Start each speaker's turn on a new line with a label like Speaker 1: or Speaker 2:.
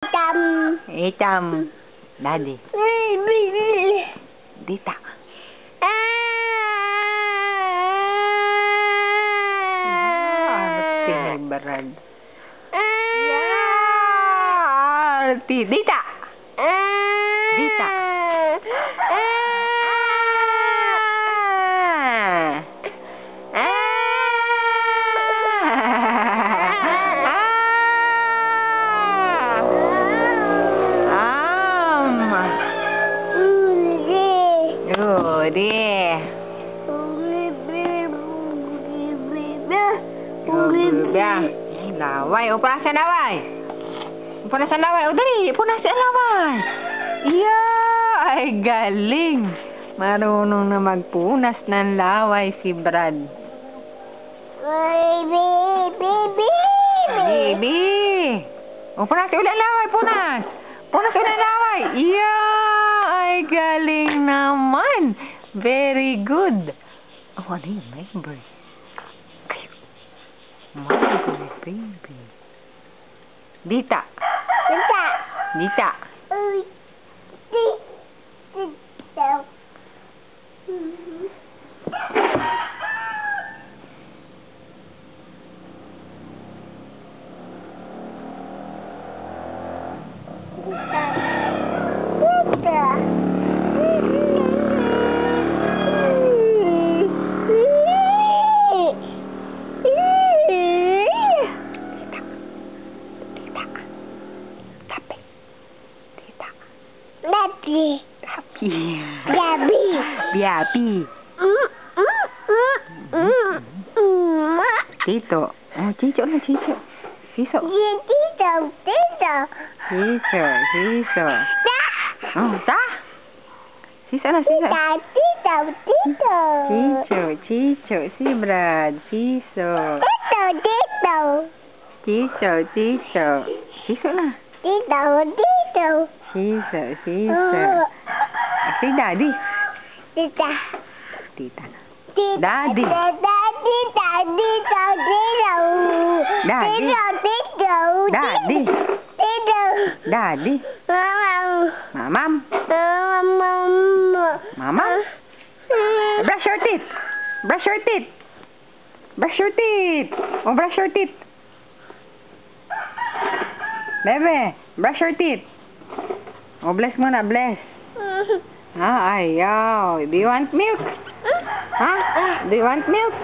Speaker 1: Itam. Daddy. Dita. Arti ni Brad. Arti. Dita. Dita. Laway, punasan laway. Punasan laway, dali, punasan laway. Iya, ay galing. Marunong na magpunas ng laway si Brad. Baby. Punas ulit laway, punas. Punas ulit laway. Iya, ay galing naman. Very good. Oh, ano yung member? My good baby. Dita.
Speaker 2: Dita.
Speaker 1: Dita. Biapi. Tito. Oh, Cico na, Cico. Siso. Siso. Oh, ta? Siso na, Siso. Cico. Si Brad. Siso. Cico. Siso na. Siso. Si Daddy.
Speaker 2: Tita.
Speaker 1: Daddy. Daddy. Mamam. Brush your teeth. Oh, brush your teeth. Bebe, brush your teeth. Oh, bless muna, bless. Ayaw. Do you want milk? Do you want milk?